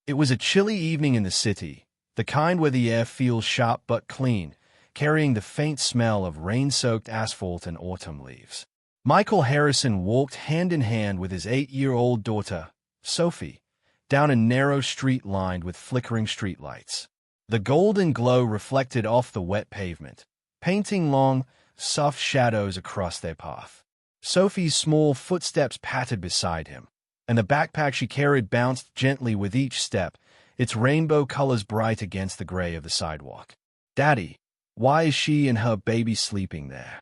It was a chilly evening in the city, the kind where the air feels sharp but clean, carrying the faint smell of rain-soaked asphalt and autumn leaves. Michael Harrison walked hand in hand with his 8-year-old daughter, Sophie, down a narrow street lined with flickering streetlights. The golden glow reflected off the wet pavement, painting long, soft shadows across their path. Sophie's small footsteps pattered beside him, and the backpack she carried bounced gently with each step, its rainbow colors bright against the gray of the sidewalk. "Daddy, why is she and her baby sleeping there?"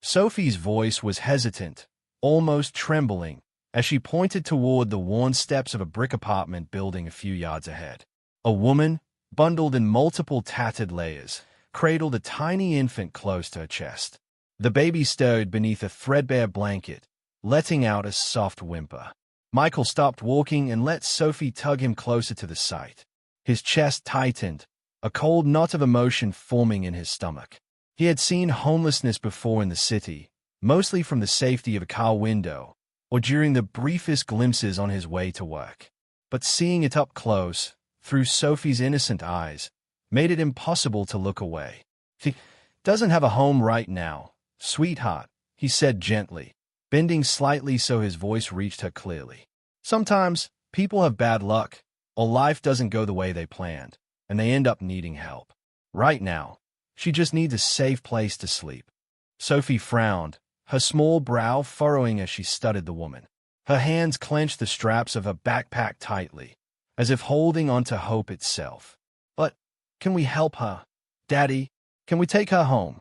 Sophie's voice was hesitant, almost trembling, as she pointed toward the worn steps of a brick apartment building a few yards ahead. A woman, bundled in multiple tattered layers, cradled a tiny infant close to her chest. The baby stirred beneath a threadbare blanket, letting out a soft whimper. Michael stopped walking and let Sophie tug him closer to the sight. His chest tightened, a cold knot of emotion forming in his stomach. He had seen homelessness before in the city, mostly from the safety of a car window, or during the briefest glimpses on his way to work. But seeing it up close, through Sophie's innocent eyes, made it impossible to look away. "She doesn't have a home right now, sweetheart," he said gently, bending slightly so his voice reached her clearly. "Sometimes people have bad luck, or life doesn't go the way they planned, and they end up needing help. Right now, she just needs a safe place to sleep." Sophie frowned, her small brow furrowing as she studied the woman. Her hands clenched the straps of her backpack tightly, as if holding onto hope itself. "But can we help her? Daddy, can we take her home?"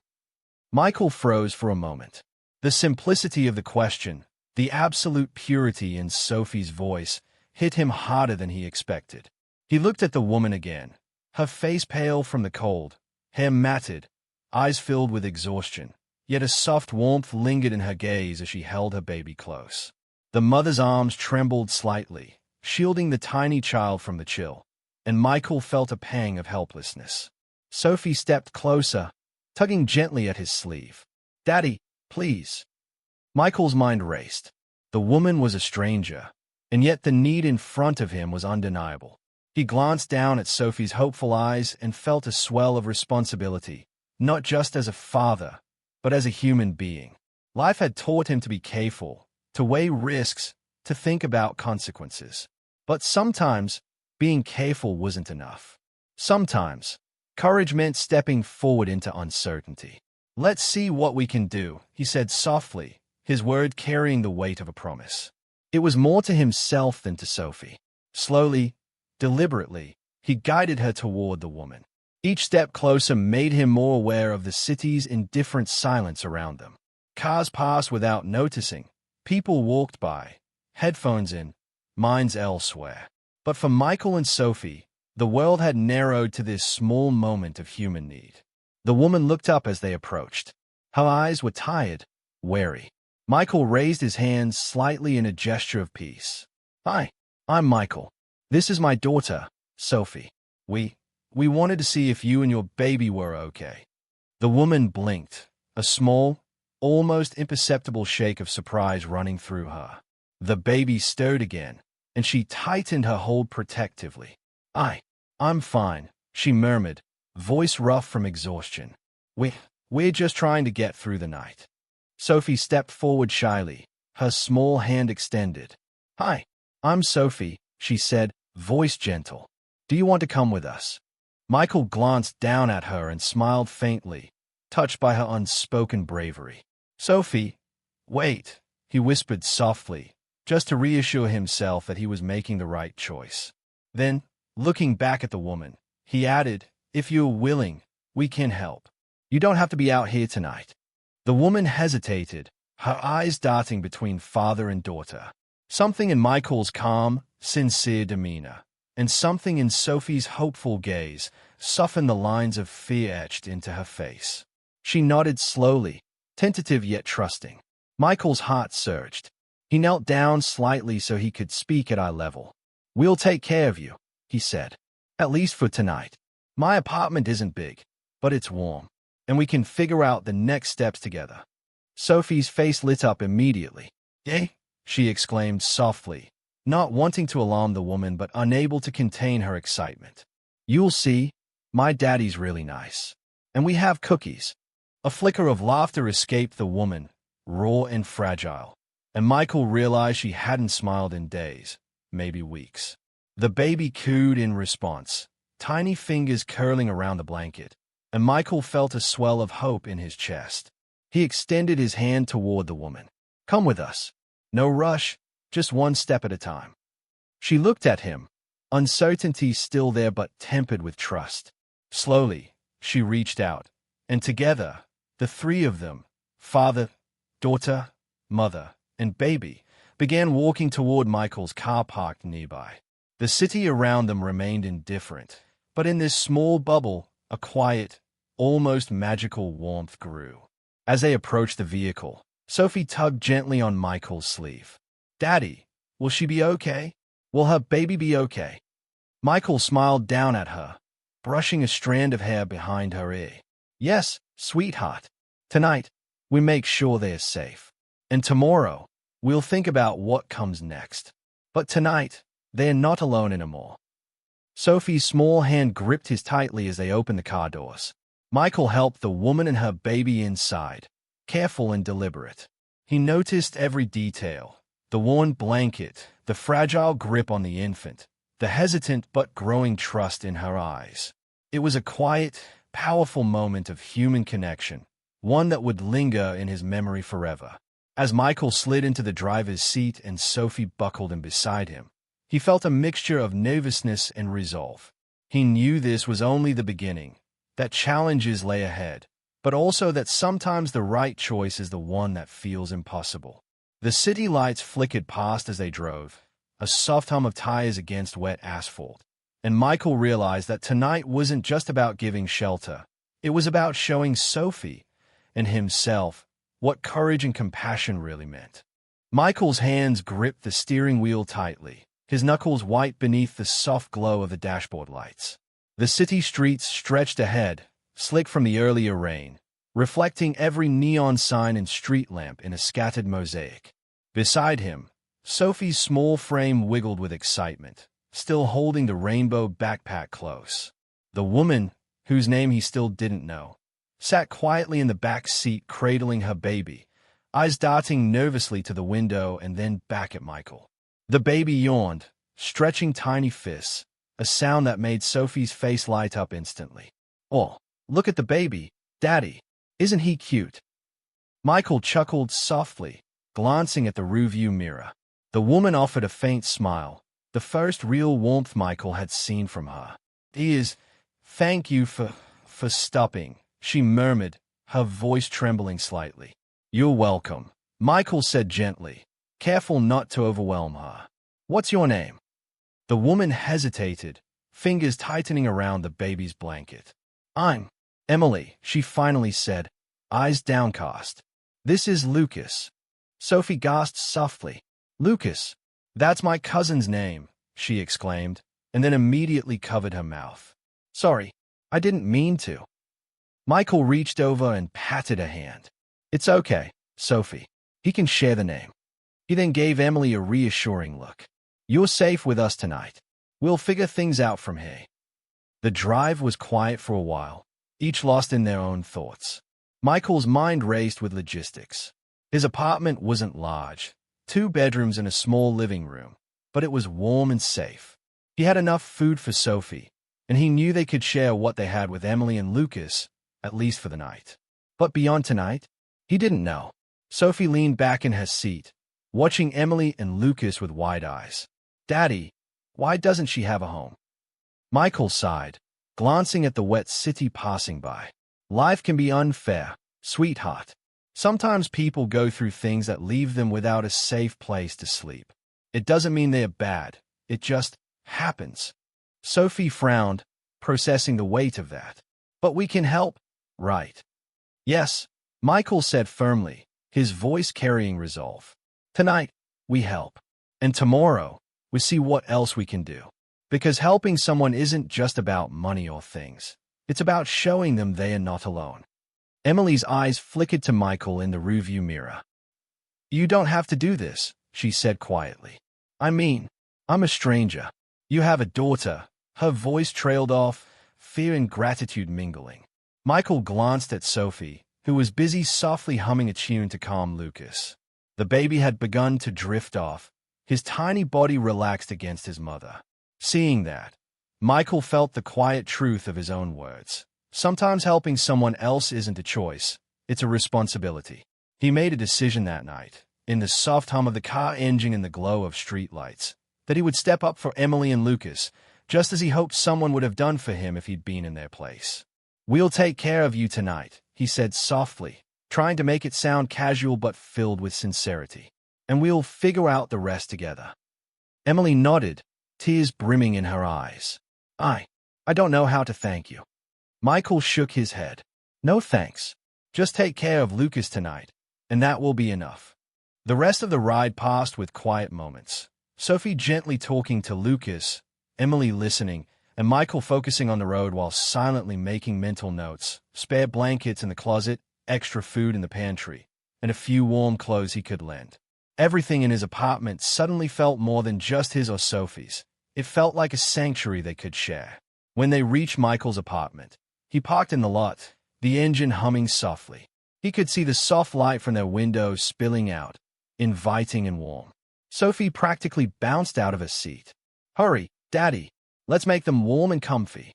Michael froze for a moment. The simplicity of the question, the absolute purity in Sophie's voice, hit him harder than he expected. He looked at the woman again, her face pale from the cold, hair matted, eyes filled with exhaustion, yet a soft warmth lingered in her gaze as she held her baby close. The mother's arms trembled slightly, shielding the tiny child from the chill, and Michael felt a pang of helplessness. Sophie stepped closer, tugging gently at his sleeve. "Daddy, please." Michael's mind raced. The woman was a stranger, and yet the need in front of him was undeniable. He glanced down at Sophie's hopeful eyes and felt a swell of responsibility, not just as a father, but as a human being. Life had taught him to be careful, to weigh risks, to think about consequences. But sometimes, being careful wasn't enough. Sometimes, courage meant stepping forward into uncertainty. "Let's see what we can do," he said softly, his word carrying the weight of a promise. It was more to himself than to Sophie. Slowly, deliberately, he guided her toward the woman. Each step closer made him more aware of the city's indifferent silence around them. Cars passed without noticing. People walked by, headphones in, minds elsewhere. But for Michael and Sophie, the world had narrowed to this small moment of human need. The woman looked up as they approached. Her eyes were tired, wary. Michael raised his hands slightly in a gesture of peace. "Hi, I'm Michael. This is my daughter, Sophie. We wanted to see if you and your baby were okay." The woman blinked, a small, almost imperceptible shake of surprise running through her. The baby stirred again, and she tightened her hold protectively. I'm fine," she murmured, voice rough from exhaustion. We're just trying to get through the night." Sophie stepped forward shyly, her small hand extended. "Hi, I'm Sophie," she said, voice gentle. "Do you want to come with us?" Michael glanced down at her and smiled faintly, touched by her unspoken bravery. "Sophie, wait," he whispered softly, just to reassure himself that he was making the right choice. Then, looking back at the woman, he added, "If you're willing, we can help. You don't have to be out here tonight." The woman hesitated, her eyes darting between father and daughter. Something in Michael's calm, sincere demeanor, and something in Sophie's hopeful gaze softened the lines of fear etched into her face. She nodded slowly, tentative yet trusting. Michael's heart surged. He knelt down slightly so he could speak at eye level. "We'll take care of you," he said. "At least for tonight. My apartment isn't big, but it's warm, and we can figure out the next steps together." Sophie's face lit up immediately. "Eh?" she exclaimed softly, not wanting to alarm the woman but unable to contain her excitement. "You'll see, my daddy's really nice. And we have cookies." A flicker of laughter escaped the woman, raw and fragile, and Michael realized she hadn't smiled in days, maybe weeks. The baby cooed in response, tiny fingers curling around the blanket, and Michael felt a swell of hope in his chest. He extended his hand toward the woman. "Come with us. No rush, just one step at a time." She looked at him, uncertainty still there but tempered with trust. Slowly, she reached out, and together, the three of them, father, daughter, mother, and baby, began walking toward Michael's car parked nearby. The city around them remained indifferent, but in this small bubble, a quiet, almost magical warmth grew. As they approached the vehicle, Sophie tugged gently on Michael's sleeve. "Daddy, will she be okay? Will her baby be okay?" Michael smiled down at her, brushing a strand of hair behind her ear. "Yes, sweetheart. Tonight, we make sure they're safe. And tomorrow, we'll think about what comes next. But tonight, they're not alone anymore." Sophie's small hand gripped his tightly as they opened the car doors. Michael helped the woman and her baby inside, careful and deliberate. He noticed every detail: the worn blanket, the fragile grip on the infant, the hesitant but growing trust in her eyes. It was a quiet, powerful moment of human connection, one that would linger in his memory forever. As Michael slid into the driver's seat and Sophie buckled in beside him, he felt a mixture of nervousness and resolve. He knew this was only the beginning, that challenges lay ahead, but also that sometimes the right choice is the one that feels impossible. The city lights flickered past as they drove, a soft hum of tires against wet asphalt, and Michael realized that tonight wasn't just about giving shelter. It was about showing Sophie and himself what courage and compassion really meant. Michael's hands gripped the steering wheel tightly, his knuckles white beneath the soft glow of the dashboard lights. The city streets stretched ahead, slick from the earlier rain, reflecting every neon sign and street lamp in a scattered mosaic. Beside him, Sophie's small frame wiggled with excitement, still holding the rainbow backpack close. The woman, whose name he still didn't know, sat quietly in the back seat cradling her baby, eyes darting nervously to the window and then back at Michael. The baby yawned, stretching tiny fists, a sound that made Sophie's face light up instantly. "Oh, look at the baby, Daddy. Isn't he cute?" Michael chuckled softly, glancing at the rearview mirror. The woman offered a faint smile, the first real warmth Michael had seen from her. "Thank you for stopping," she murmured, her voice trembling slightly. "You're welcome," Michael said gently, careful not to overwhelm her. "What's your name?" The woman hesitated, fingers tightening around the baby's blanket. "I'm Emily," she finally said, eyes downcast. "This is Lucas." Sophie gasped softly. "Lucas, that's my cousin's name," she exclaimed, and then immediately covered her mouth. "Sorry, I didn't mean to." Michael reached over and patted her hand. "It's okay, Sophie. He can share the name." He then gave Emily a reassuring look. "You're safe with us tonight. We'll figure things out from here." The drive was quiet for a while, each lost in their own thoughts. Michael's mind raced with logistics. His apartment wasn't large, 2 bedrooms and a small living room, but it was warm and safe. He had enough food for Sophie, and he knew they could share what they had with Emily and Lucas, at least for the night. But beyond tonight, he didn't know. Sophie leaned back in her seat, watching Emily and Lucas with wide eyes. "Daddy, why doesn't she have a home?" Michael sighed, glancing at the wet city passing by. "Life can be unfair, sweetheart. Sometimes people go through things that leave them without a safe place to sleep. It doesn't mean they're bad, it just happens." Sophie frowned, processing the weight of that. "But we can help, right?" "Yes," Michael said firmly, his voice carrying resolve. "Tonight, we help. And tomorrow, we see what else we can do. Because helping someone isn't just about money or things. It's about showing them they are not alone." Emily's eyes flickered to Michael in the rearview mirror. "You don't have to do this," she said quietly. "I mean, I'm a stranger. You have a daughter. Her voice trailed off, fear and gratitude mingling. Michael glanced at Sophie, who was busy softly humming a tune to calm Lucas. The baby had begun to drift off, his tiny body relaxed against his mother. Seeing that, Michael felt the quiet truth of his own words. Sometimes helping someone else isn't a choice, it's a responsibility. He made a decision that night, in the soft hum of the car engine and the glow of streetlights, that he would step up for Emily and Lucas, just as he hoped someone would have done for him if he'd been in their place. "We'll take care of you tonight," he said softly, trying to make it sound casual but filled with sincerity. "And we'll figure out the rest together." Emily nodded, tears brimming in her eyes. I don't know how to thank you." Michael shook his head. "No thanks. Just take care of Lucas tonight, and that will be enough." The rest of the ride passed with quiet moments. Sophie gently talking to Lucas, Emily listening, and Michael focusing on the road while silently making mental notes, spare blankets in the closet, extra food in the pantry, and a few warm clothes he could lend. Everything in his apartment suddenly felt more than just his or Sophie's. It felt like a sanctuary they could share. When they reached Michael's apartment, he parked in the lot, the engine humming softly. He could see the soft light from their windows spilling out, inviting and warm. Sophie practically bounced out of her seat. "Hurry, Daddy. Let's make them warm and comfy."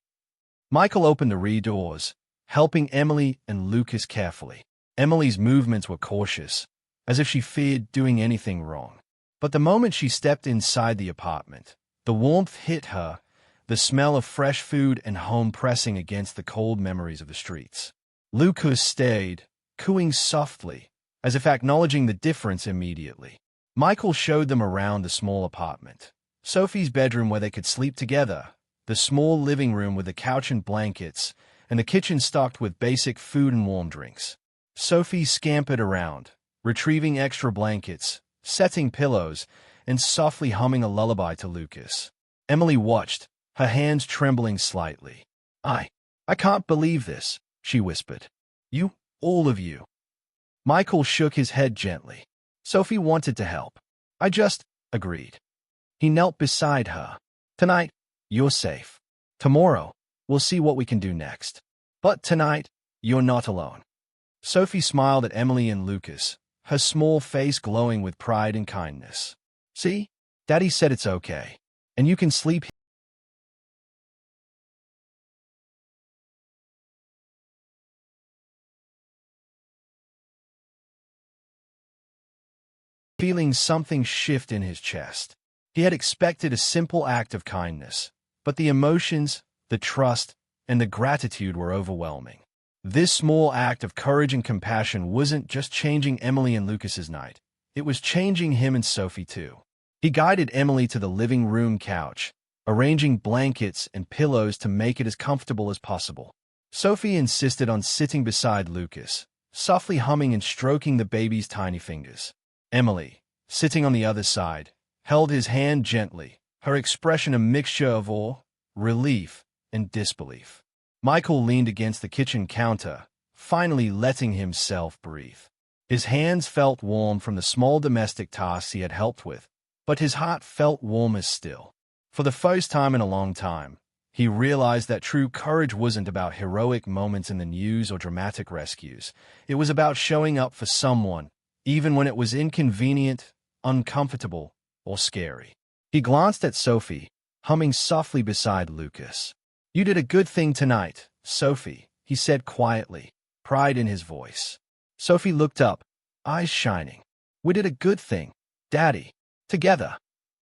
Michael opened the rear doors, helping Emily and Lucas carefully. Emily's movements were cautious, as if she feared doing anything wrong. But the moment she stepped inside the apartment, the warmth hit her, the smell of fresh food and home pressing against the cold memories of the streets. Lucas stayed, cooing softly, as if acknowledging the difference immediately. Michael showed them around the small apartment. Sophie's bedroom where they could sleep together, the small living room with a couch and blankets, and the kitchen stocked with basic food and warm drinks. Sophie scampered around, retrieving extra blankets, setting pillows, and softly humming a lullaby to Lucas. Emily watched, her hands trembling slightly. I can't believe this," she whispered. "You, all of you." Michael shook his head gently. Sophie wanted to help. "I just agreed." He knelt beside her. "Tonight, you're safe. Tomorrow, we'll see what we can do next. But tonight, you're not alone." Sophie smiled at Emily and Lucas, her small face glowing with pride and kindness. "See? Daddy said it's okay. And you can sleep here." Feeling something shift in his chest. He had expected a simple act of kindness, but the emotions, the trust, and the gratitude were overwhelming. This small act of courage and compassion wasn't just changing Emily and Lucas's night. It was changing him and Sophie too. He guided Emily to the living room couch, arranging blankets and pillows to make it as comfortable as possible. Sophie insisted on sitting beside Lucas, softly humming and stroking the baby's tiny fingers. Emily, sitting on the other side, held his hand gently, her expression a mixture of awe, relief, and disbelief. Michael leaned against the kitchen counter, finally letting himself breathe. His hands felt warm from the small domestic tasks he had helped with, but his heart felt warmer still. For the first time in a long time, he realized that true courage wasn't about heroic moments in the news or dramatic rescues. It was about showing up for someone, even when it was inconvenient, uncomfortable, or scary. He glanced at Sophie, humming softly beside Lucas. "You did a good thing tonight, Sophie," he said quietly, pride in his voice. Sophie looked up, eyes shining. "We did a good thing, Daddy, together."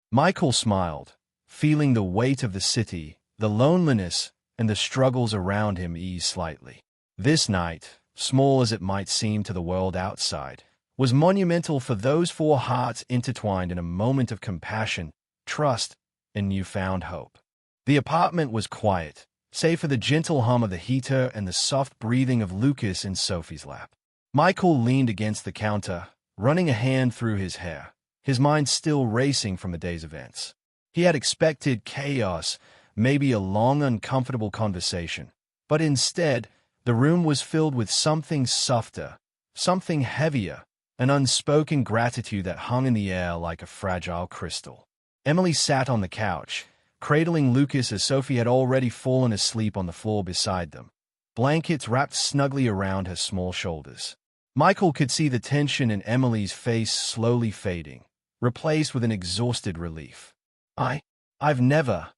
Michael smiled, feeling the weight of the city, the loneliness, and the struggles around him ease slightly. This night, small as it might seem to the world outside, was monumental for those four hearts intertwined in a moment of compassion, trust, and newfound hope. The apartment was quiet, save for the gentle hum of the heater and the soft breathing of Lucas in Sophie's lap. Michael leaned against the counter, running a hand through his hair, his mind still racing from the day's events. He had expected chaos, maybe a long, uncomfortable conversation, but instead, the room was filled with something softer, something heavier, an unspoken gratitude that hung in the air like a fragile crystal. Emily sat on the couch, cradling Lucas as Sophie had already fallen asleep on the floor beside them, blankets wrapped snugly around her small shoulders. Michael could see the tension in Emily's face slowly fading, replaced with an exhausted relief. I've never,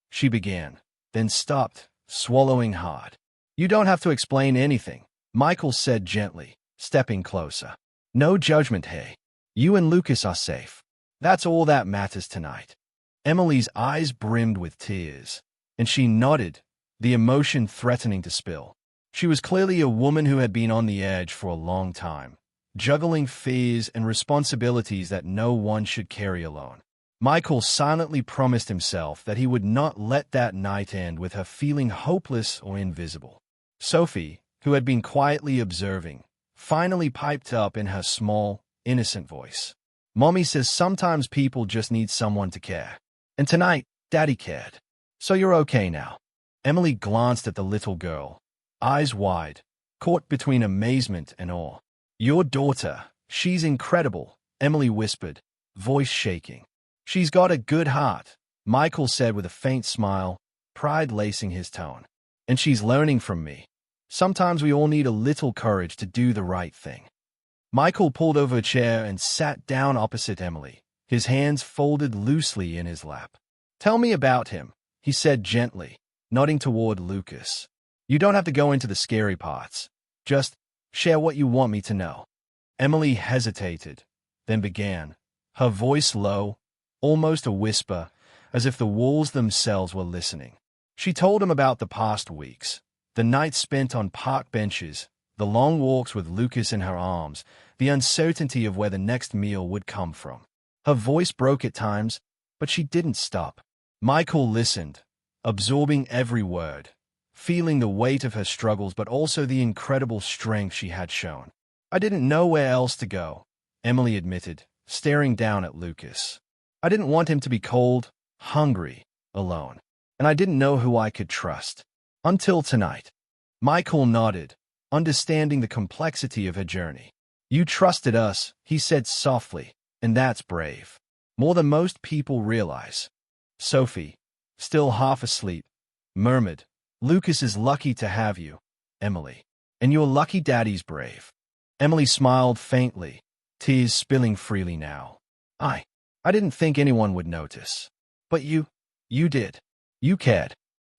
she began, then stopped, swallowing hard. You don't have to explain anything, Michael said gently, stepping closer. No judgment, hey. You and Lucas are safe. That's all that matters tonight. Emily's eyes brimmed with tears, and she nodded, the emotion threatening to spill. She was clearly a woman who had been on the edge for a long time, juggling fears and responsibilities that no one should carry alone. Michael silently promised himself that he would not let that night end with her feeling hopeless or invisible. Sophie, who had been quietly observing, finally piped up in her small, innocent voice. Mommy says sometimes people just need someone to care. And tonight, Daddy cared. So you're okay now. Emily glanced at the little girl, eyes wide, caught between amazement and awe. Your daughter, she's incredible, Emily whispered, voice shaking. She's got a good heart, Michael said with a faint smile, pride lacing his tone. And she's learning from me. Sometimes we all need a little courage to do the right thing. Michael pulled over a chair and sat down opposite Emily, his hands folded loosely in his lap. Tell me about him, he said gently, nodding toward Lucas. You don't have to go into the scary parts. Just share what you want me to know. Emily hesitated, then began, her voice low, almost a whisper, as if the walls themselves were listening. She told him about the past weeks, the nights spent on park benches, the long walks with Lucas in her arms, the uncertainty of where the next meal would come from. Her voice broke at times, but she didn't stop. Michael listened, absorbing every word, feeling the weight of her struggles but also the incredible strength she had shown. I didn't know where else to go, Emily admitted, staring down at Lucas. I didn't want him to be cold, hungry, alone, and I didn't know who I could trust. Until tonight. Michael nodded, understanding the complexity of her journey. You trusted us, he said softly, and that's brave. More than most people realize. Sophie, still half asleep, murmured, Lucas is lucky to have you, Emily. And you're lucky Daddy's brave. Emily smiled faintly, tears spilling freely now. I didn't think anyone would notice. But you did. You cared.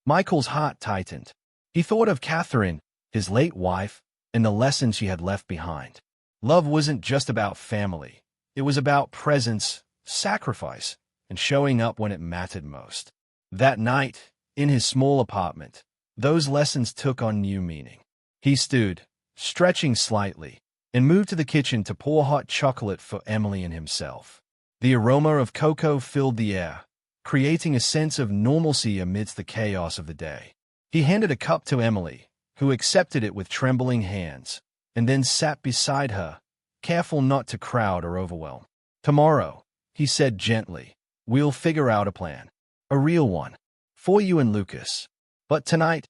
Michael's heart tightened. He thought of Catherine, his late wife, and the lessons she had left behind. Love wasn't just about family. It was about presence, sacrifice, and showing up when it mattered most. That night, in his small apartment, those lessons took on new meaning. He stood, stretching slightly, and moved to the kitchen to pour hot chocolate for Emily and himself. The aroma of cocoa filled the air, creating a sense of normalcy amidst the chaos of the day. He handed a cup to Emily, who accepted it with trembling hands, and then sat beside her, careful not to crowd or overwhelm. Tomorrow, he said gently, we'll figure out a plan. A real one. For you and Lucas. But tonight,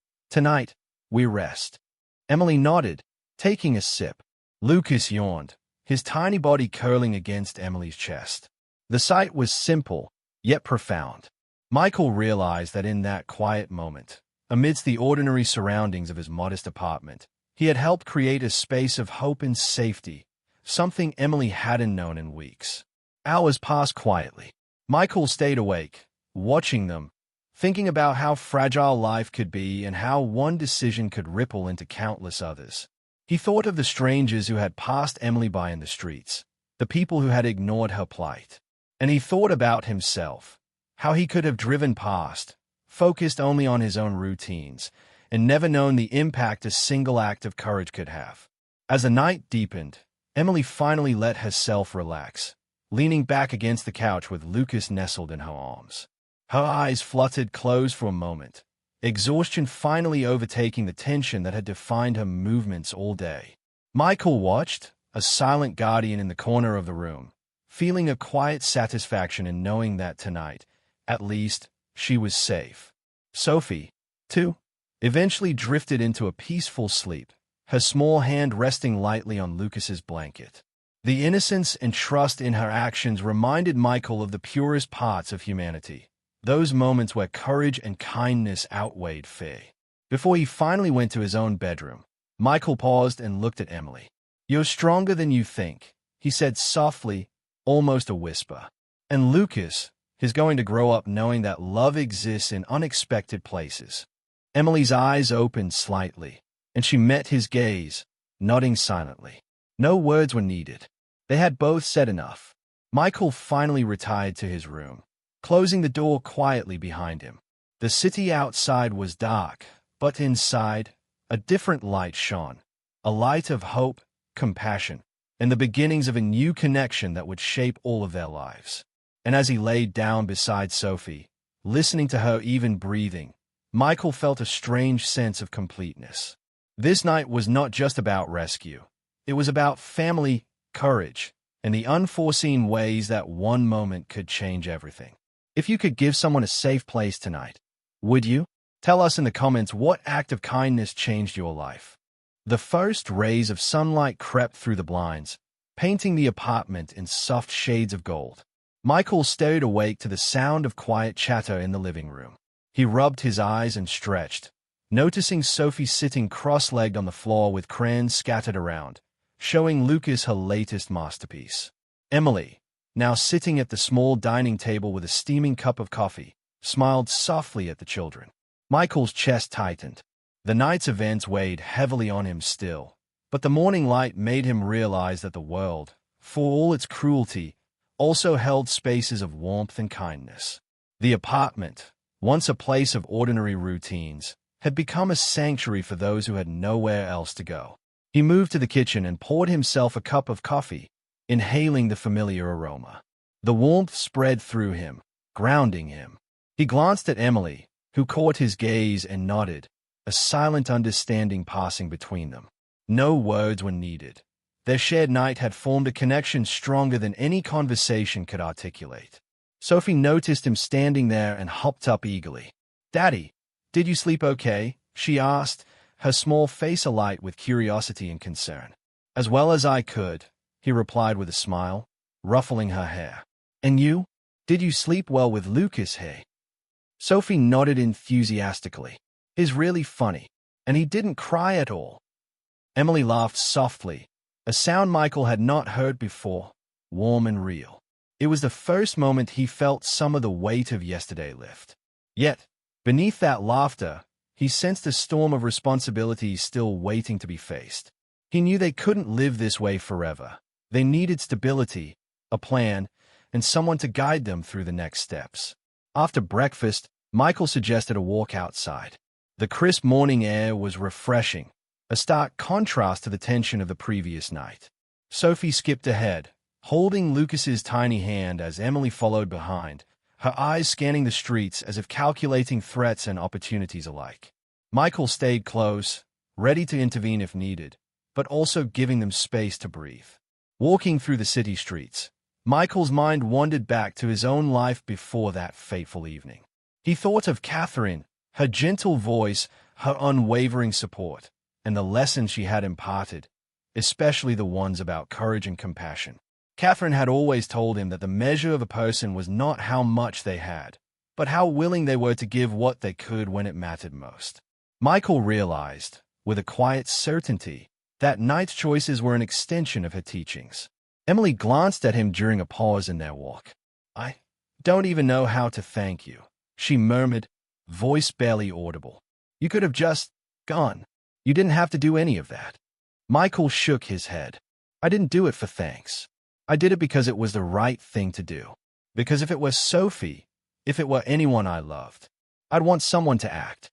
we rest. Emily nodded, taking a sip. Lucas yawned, his tiny body curling against Emily's chest. The sight was simple, yet profound. Michael realized that in that quiet moment, amidst the ordinary surroundings of his modest apartment, he had helped create a space of hope and safety, something Emily hadn't known in weeks. Hours passed quietly. Michael stayed awake, watching them, thinking about how fragile life could be and how one decision could ripple into countless others. He thought of the strangers who had passed Emily by in the streets, the people who had ignored her plight. And he thought about himself, how he could have driven past, focused only on his own routines, and never known the impact a single act of courage could have. As the night deepened, Emily finally let herself relax, leaning back against the couch with Lucas nestled in her arms. Her eyes fluttered closed for a moment, exhaustion finally overtaking the tension that had defined her movements all day. Michael watched, a silent guardian in the corner of the room, feeling a quiet satisfaction in knowing that tonight, at least, she was safe. Sophie, too, eventually drifted into a peaceful sleep, her small hand resting lightly on Lucas's blanket. The innocence and trust in her actions reminded Michael of the purest parts of humanity, those moments where courage and kindness outweighed fear. Before he finally went to his own bedroom, Michael paused and looked at Emily. "You're stronger than you think," he said softly, almost a whisper. "And Lucas is going to grow up knowing that love exists in unexpected places." Emily's eyes opened slightly, and she met his gaze, nodding silently. No words were needed. They had both said enough. Michael finally retired to his room, closing the door quietly behind him. The city outside was dark, but inside, a different light shone, a light of hope, compassion, and the beginnings of a new connection that would shape all of their lives. And as he laid down beside Sophie, listening to her even breathing, Michael felt a strange sense of completeness. This night was not just about rescue. It was about family, courage, and the unforeseen ways that one moment could change everything. If you could give someone a safe place tonight, would you? Tell us in the comments what act of kindness changed your life. The first rays of sunlight crept through the blinds, painting the apartment in soft shades of gold. Michael stayed awake to the sound of quiet chatter in the living room. He rubbed his eyes and stretched, noticing Sophie sitting cross-legged on the floor with crayons scattered around, showing Lucas her latest masterpiece. Emily, now sitting at the small dining table with a steaming cup of coffee, smiled softly at the children. Michael's chest tightened. The night's events weighed heavily on him still, but the morning light made him realize that the world, for all its cruelty, also held spaces of warmth and kindness. The apartment, once a place of ordinary routines, had become a sanctuary for those who had nowhere else to go. He moved to the kitchen and poured himself a cup of coffee, inhaling the familiar aroma. The warmth spread through him, grounding him. He glanced at Emily, who caught his gaze and nodded, a silent understanding passing between them. No words were needed. Their shared night had formed a connection stronger than any conversation could articulate. Sophie noticed him standing there and hopped up eagerly. "Daddy, did you sleep okay?" she asked, her small face alight with curiosity and concern. "As well as I could," he replied with a smile, ruffling her hair. "And you? Did you sleep well with Lucas here?" Sophie nodded enthusiastically. "He's really funny, and he didn't cry at all." Emily laughed softly, a sound Michael had not heard before, warm and real. It was the first moment he felt some of the weight of yesterday lift. Yet, beneath that laughter, he sensed a storm of responsibilities still waiting to be faced. He knew they couldn't live this way forever. They needed stability, a plan, and someone to guide them through the next steps. After breakfast, Michael suggested a walk outside. The crisp morning air was refreshing, a stark contrast to the tension of the previous night. Sophie skipped ahead, holding Lucas's tiny hand as Emily followed behind, her eyes scanning the streets as if calculating threats and opportunities alike. Michael stayed close, ready to intervene if needed, but also giving them space to breathe. Walking through the city streets, Michael's mind wandered back to his own life before that fateful evening. He thought of Catherine, her gentle voice, her unwavering support, and the lessons she had imparted, especially the ones about courage and compassion. Catherine had always told him that the measure of a person was not how much they had, but how willing they were to give what they could when it mattered most. Michael realized, with a quiet certainty, that night's choices were an extension of her teachings. Emily glanced at him during a pause in their walk. "I don't even know how to thank you," she murmured, voice barely audible. "You could have just gone. You didn't have to do any of that." Michael shook his head. "I didn't do it for thanks. I did it because it was the right thing to do. Because if it were Sophie, if it were anyone I loved, I'd want someone to act."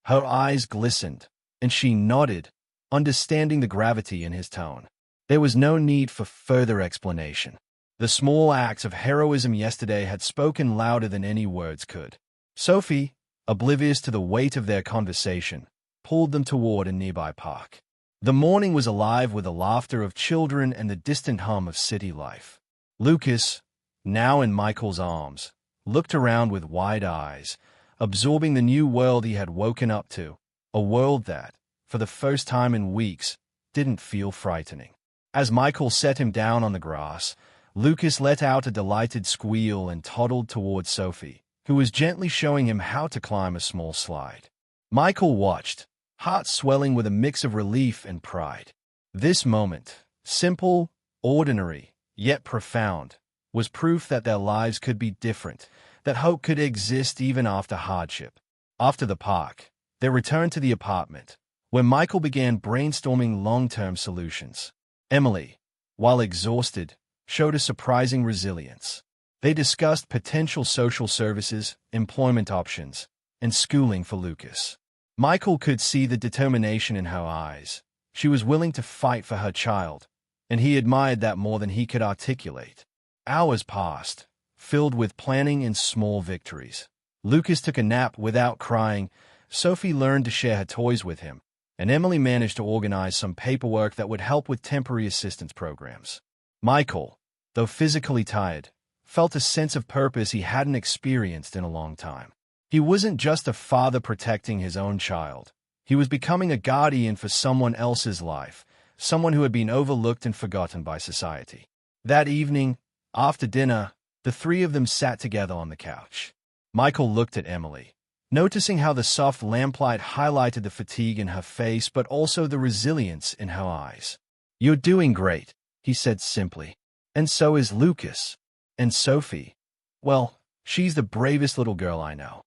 Her eyes glistened, and she nodded, understanding the gravity in his tone. There was no need for further explanation. The small acts of heroism yesterday had spoken louder than any words could. Sophie, oblivious to the weight of their conversation, pulled them toward a nearby park. The morning was alive with the laughter of children and the distant hum of city life. Lucas, now in Michael's arms, looked around with wide eyes, absorbing the new world he had woken up to, a world that, for the first time in weeks, didn't feel frightening. As Michael set him down on the grass, Lucas let out a delighted squeal and toddled towards Sophie, who was gently showing him how to climb a small slide. Michael watched, heart swelling with a mix of relief and pride. This moment, simple, ordinary, yet profound, was proof that their lives could be different, that hope could exist even after hardship. After the park, they returned to the apartment, where Michael began brainstorming long-term solutions. Emily, while exhausted, showed a surprising resilience. They discussed potential social services, employment options, and schooling for Lucas. Michael could see the determination in her eyes. She was willing to fight for her child, and he admired that more than he could articulate. Hours passed, filled with planning and small victories. Lucas took a nap without crying, Sophie learned to share her toys with him, and Emily managed to organize some paperwork that would help with temporary assistance programs. Michael, though physically tired, felt a sense of purpose he hadn't experienced in a long time. He wasn't just a father protecting his own child. He was becoming a guardian for someone else's life, someone who had been overlooked and forgotten by society. That evening, after dinner, the three of them sat together on the couch. Michael looked at Emily, noticing how the soft lamplight highlighted the fatigue in her face but also the resilience in her eyes. "You're doing great," he said simply. "And so is Lucas. And Sophie. Well, she's the bravest little girl I know."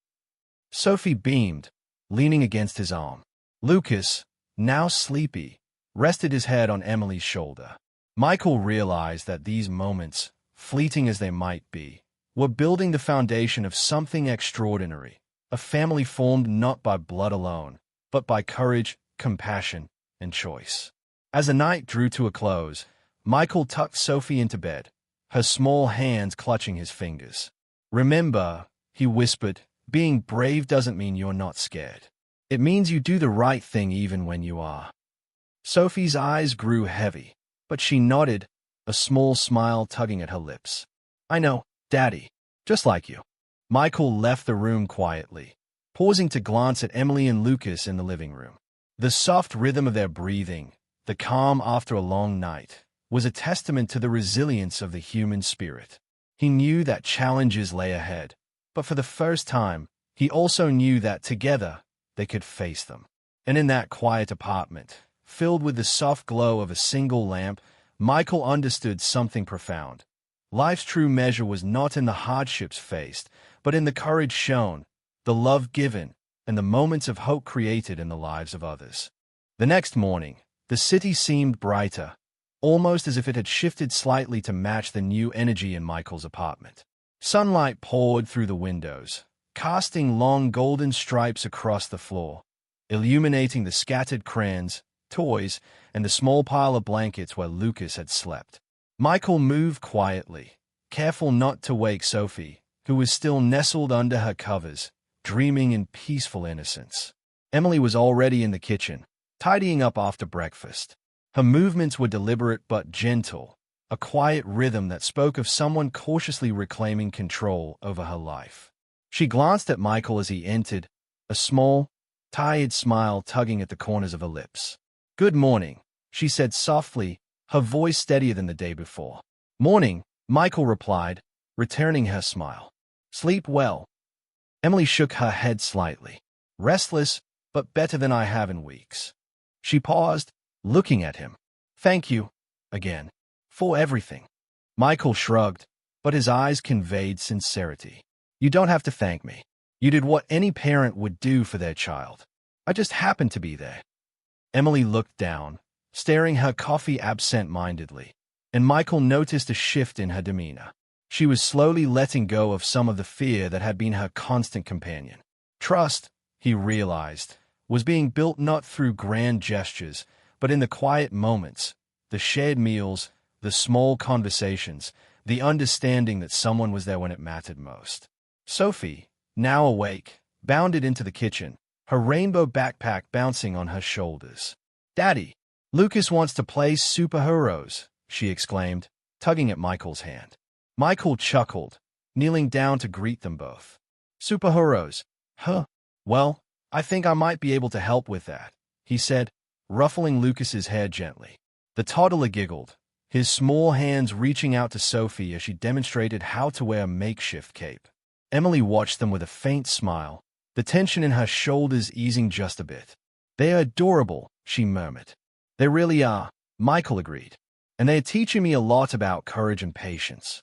Sophie beamed, leaning against his arm. Lucas, now sleepy, rested his head on Emily's shoulder. Michael realized that these moments, fleeting as they might be, were building the foundation of something extraordinary, a family formed not by blood alone, but by courage, compassion, and choice. As the night drew to a close, Michael tucked Sophie into bed, her small hands clutching his fingers. "Remember," he whispered, "being brave doesn't mean you're not scared. It means you do the right thing even when you are." Sophie's eyes grew heavy, but she nodded, a small smile tugging at her lips. "I know, Daddy. Just like you." Michael left the room quietly, pausing to glance at Emily and Lucas in the living room. The soft rhythm of their breathing, the calm after a long night, was a testament to the resilience of the human spirit. He knew that challenges lay ahead, but for the first time, he also knew that together they could face them. And in that quiet apartment, filled with the soft glow of a single lamp, Michael understood something profound. Life's true measure was not in the hardships faced, but in the courage shown, the love given, and the moments of hope created in the lives of others. The next morning, the city seemed brighter, almost as if it had shifted slightly to match the new energy in Michael's apartment. Sunlight poured through the windows, casting long golden stripes across the floor, illuminating the scattered crayons, toys, and the small pile of blankets where Lucas had slept. Michael moved quietly, careful not to wake Sophie, who was still nestled under her covers, dreaming in peaceful innocence. Emily was already in the kitchen, tidying up after breakfast. Her movements were deliberate but gentle, a quiet rhythm that spoke of someone cautiously reclaiming control over her life. She glanced at Michael as he entered, a small, tired smile tugging at the corners of her lips. "Good morning," she said softly, her voice steadier than the day before. "Morning," Michael replied, returning her smile. "Sleep well." Emily shook her head slightly. "Restless, but better than I have in weeks." She paused, looking at him. "Thank you, again, for everything." Michael shrugged, but his eyes conveyed sincerity. "You don't have to thank me. You did what any parent would do for their child. I just happened to be there." Emily looked down, staring her coffee absent-mindedly, and Michael noticed a shift in her demeanor. She was slowly letting go of some of the fear that had been her constant companion. Trust, he realized, was being built not through grand gestures, but in the quiet moments, the shared meals, the small conversations, the understanding that someone was there when it mattered most. Sophie, now awake, bounded into the kitchen, her rainbow backpack bouncing on her shoulders. "Daddy, Lucas wants to play superheroes," she exclaimed, tugging at Michael's hand. Michael chuckled, kneeling down to greet them both. "Superheroes? Huh. Well, I think I might be able to help with that," he said, ruffling Lucas's hair gently. The toddler giggled, his small hands reaching out to Sophie as she demonstrated how to wear a makeshift cape. Emily watched them with a faint smile, the tension in her shoulders easing just a bit. "They are adorable," she murmured. "They really are," Michael agreed. "And they are teaching me a lot about courage and patience."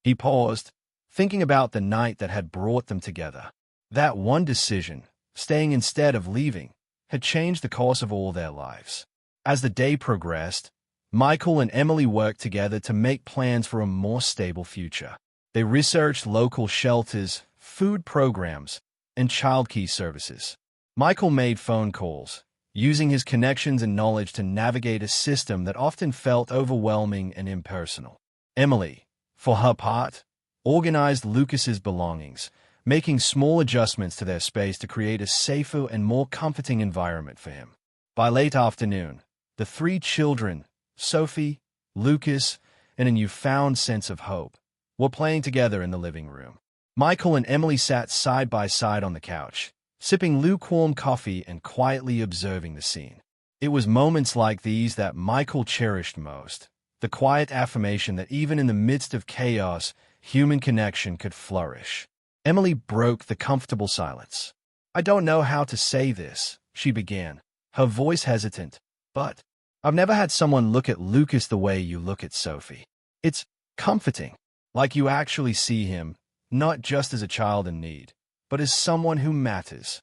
He paused, thinking about the night that had brought them together. That one decision, staying instead of leaving, had changed the course of all their lives. As the day progressed, Michael and Emily worked together to make plans for a more stable future. They researched local shelters, food programs, and childcare services. Michael made phone calls, using his connections and knowledge to navigate a system that often felt overwhelming and impersonal. Emily, for her part, organized Lucas's belongings, making small adjustments to their space to create a safer and more comforting environment for him. By late afternoon, the three children, Sophie, Lucas, and a newfound sense of hope, were playing together in the living room. Michael and Emily sat side by side on the couch, sipping lukewarm coffee and quietly observing the scene. It was moments like these that Michael cherished most, the quiet affirmation that even in the midst of chaos, human connection could flourish. Emily broke the comfortable silence. "I don't know how to say this," she began, her voice hesitant, "but I've never had someone look at Lucas the way you look at Sophie. It's comforting, like you actually see him, not just as a child in need, but as someone who matters."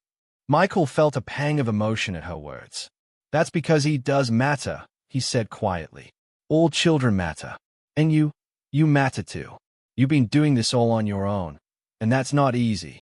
Michael felt a pang of emotion at her words. "That's because he does matter," he said quietly. "All children matter. And you matter too. You've been doing this all on your own, and that's not easy."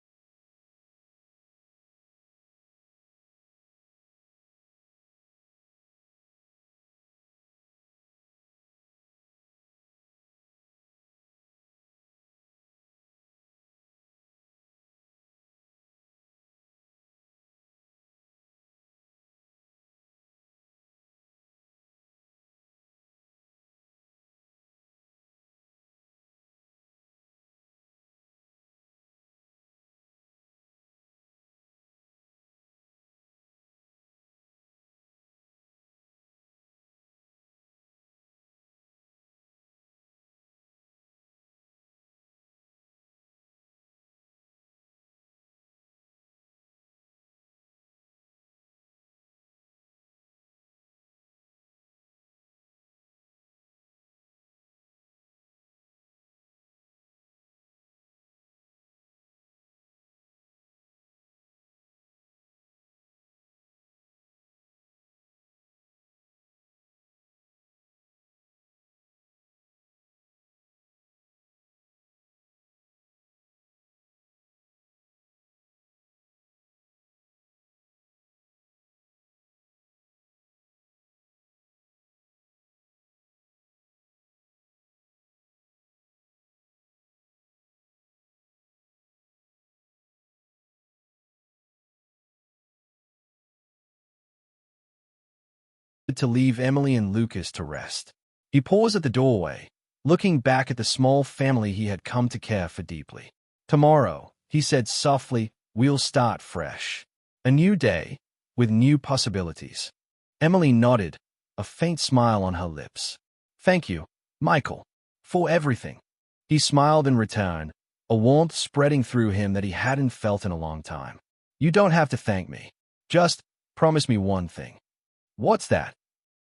To leave Emily and Lucas to rest. He paused at the doorway, looking back at the small family he had come to care for deeply. "Tomorrow," he said softly, "we'll start fresh. A new day, with new possibilities." Emily nodded, a faint smile on her lips. "Thank you, Michael, for everything." He smiled in return, a warmth spreading through him that he hadn't felt in a long time. "You don't have to thank me. Just promise me one thing." "What's that?"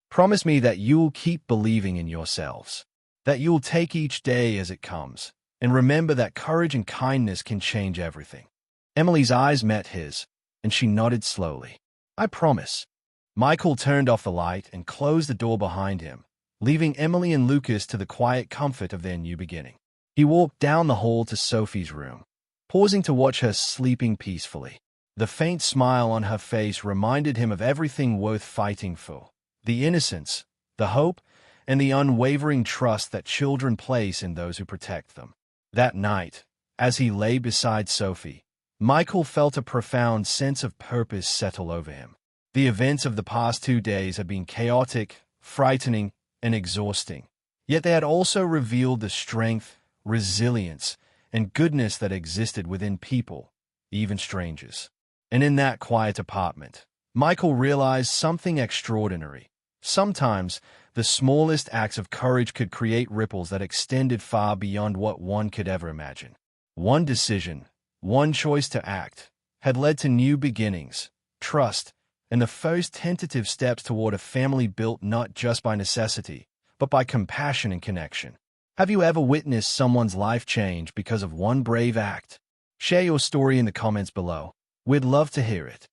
"Promise me that you'll keep believing in yourselves, that you'll take each day as it comes, and remember that courage and kindness can change everything." Emily's eyes met his, and she nodded slowly. "I promise." Michael turned off the light and closed the door behind him, leaving Emily and Lucas to the quiet comfort of their new beginning. He walked down the hall to Sophie's room, pausing to watch her sleeping peacefully. The faint smile on her face reminded him of everything worth fighting for. The innocence, the hope, and the unwavering trust that children place in those who protect them. That night, as he lay beside Sophie, Michael felt a profound sense of purpose settle over him. The events of the past 2 days had been chaotic, frightening, and exhausting, yet they had also revealed the strength, resilience, and goodness that existed within people, even strangers. And in that quiet apartment, Michael realized something extraordinary. Sometimes, the smallest acts of courage could create ripples that extended far beyond what one could ever imagine. One decision, one choice to act, had led to new beginnings, trust, and the first tentative steps toward a family built not just by necessity, but by compassion and connection. Have you ever witnessed someone's life change because of one brave act? Share your story in the comments below. We'd love to hear it.